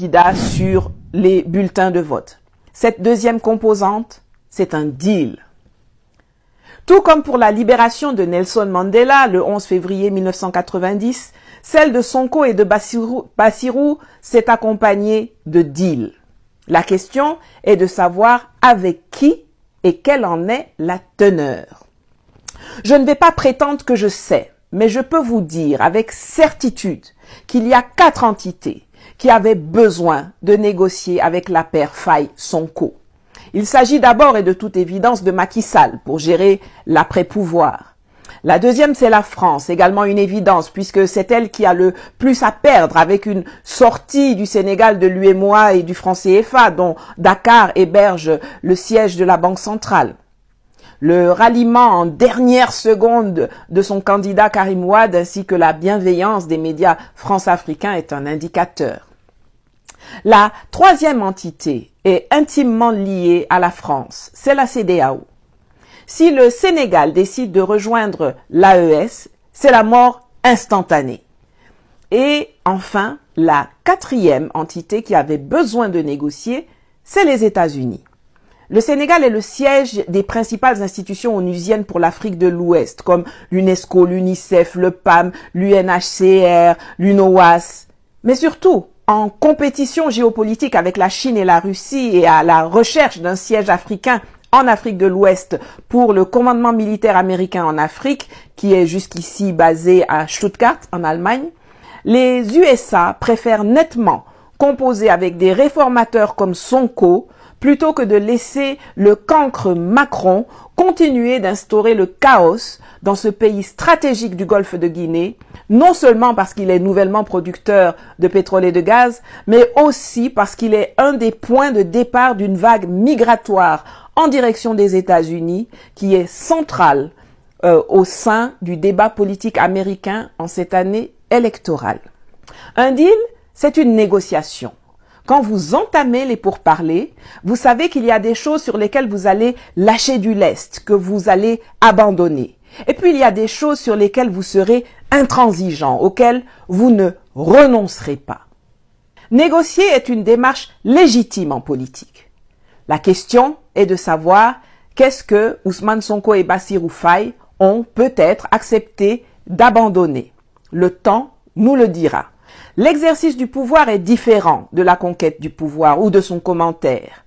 candidats sur les bulletins de vote. Cette deuxième composante, c'est un deal. Tout comme pour la libération de Nelson Mandela le 11 février 1990, celle de Sonko et de Bassirou s'est accompagnée de deals. La question est de savoir avec qui et quelle en est la teneur. Je ne vais pas prétendre que je sais, mais je peux vous dire avec certitude qu'il y a 4 entités qui avaient besoin de négocier avec la paire Faye-Sonko. Il s'agit d'abord et de toute évidence de Macky Sall pour gérer l'après-pouvoir. La deuxième, c'est la France, également une évidence, puisque c'est elle qui a le plus à perdre avec une sortie du Sénégal de l'UEMOA et du franc CFA, dont Dakar héberge le siège de la Banque centrale. Le ralliement en dernière seconde de son candidat Karim Wade ainsi que la bienveillance des médias france-africains est un indicateur. La troisième entité est intimement liée à la France, c'est la CEDEAO. Si le Sénégal décide de rejoindre l'AES, c'est la mort instantanée. Et enfin, la quatrième entité qui avait besoin de négocier, c'est les États-Unis. Le Sénégal est le siège des principales institutions onusiennes pour l'Afrique de l'Ouest, comme l'UNESCO, l'UNICEF, le PAM, l'UNHCR, l'UNOWAS. Mais surtout, en compétition géopolitique avec la Chine et la Russie et à la recherche d'un siège africain en Afrique de l'Ouest pour le commandement militaire américain en Afrique, qui est jusqu'ici basé à Stuttgart, en Allemagne, les USA préfèrent nettement composer avec des réformateurs comme Sonko plutôt que de laisser le cancre Macron continuer d'instaurer le chaos dans ce pays stratégique du Golfe de Guinée, non seulement parce qu'il est nouvellement producteur de pétrole et de gaz, mais aussi parce qu'il est un des points de départ d'une vague migratoire en direction des États-Unis qui est centrale au sein du débat politique américain en cette année électorale. Un deal, c'est une négociation. Quand vous entamez les pourparlers, vous savez qu'il y a des choses sur lesquelles vous allez lâcher du lest, que vous allez abandonner. Et puis il y a des choses sur lesquelles vous serez intransigeant, auxquelles vous ne renoncerez pas. Négocier est une démarche légitime en politique. La question est de savoir qu'est-ce que Ousmane Sonko et Bassirou Faye ont peut-être accepté d'abandonner. Le temps nous le dira. L'exercice du pouvoir est différent de la conquête du pouvoir ou de son commentaire.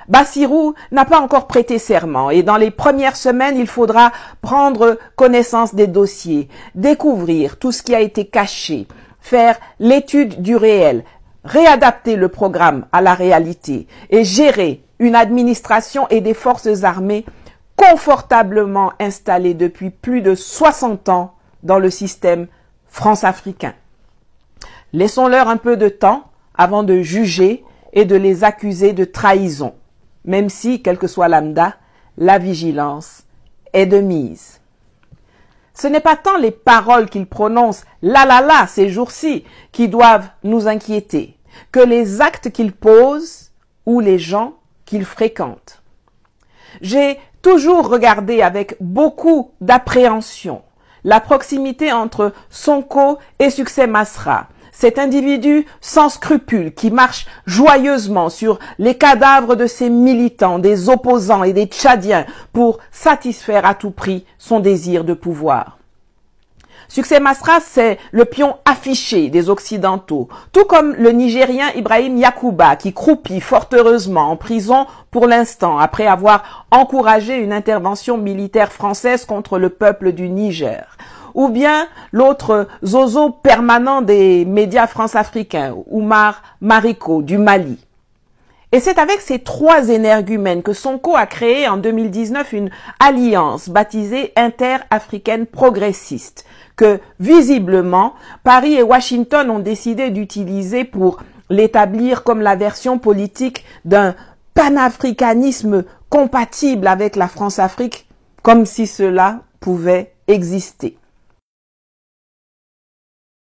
Bassirou n'a pas encore prêté serment et dans les premières semaines, il faudra prendre connaissance des dossiers, découvrir tout ce qui a été caché, faire l'étude du réel, réadapter le programme à la réalité et gérer une administration et des forces armées confortablement installées depuis plus de 60 ans dans le système france-africain. Laissons-leur un peu de temps avant de juger et de les accuser de trahison, même si, quel que soit lambda, la vigilance est de mise. Ce n'est pas tant les paroles qu'ils prononcent là ces jours-ci qui doivent nous inquiéter, que les actes qu'ils posent ou les gens qu'ils fréquentent. J'ai toujours regardé avec beaucoup d'appréhension la proximité entre Sonko et Succès Masra, cet individu sans scrupules qui marche joyeusement sur les cadavres de ses militants, des opposants et des Tchadiens pour satisfaire à tout prix son désir de pouvoir. Succès Masra, c'est le pion affiché des Occidentaux, tout comme le Nigérien Ibrahim Yakuba qui croupit fort heureusement en prison pour l'instant après avoir encouragé une intervention militaire française contre le peuple du Niger. Ou bien l'autre zozo permanent des médias france-africains, Oumar Mariko du Mali. Et c'est avec ces 3 énergumènes que Sonko a créé en 2019 une alliance baptisée Inter-Africaine Progressiste, que visiblement Paris et Washington ont décidé d'utiliser pour l'établir comme la version politique d'un panafricanisme compatible avec la France-Afrique, comme si cela pouvait exister.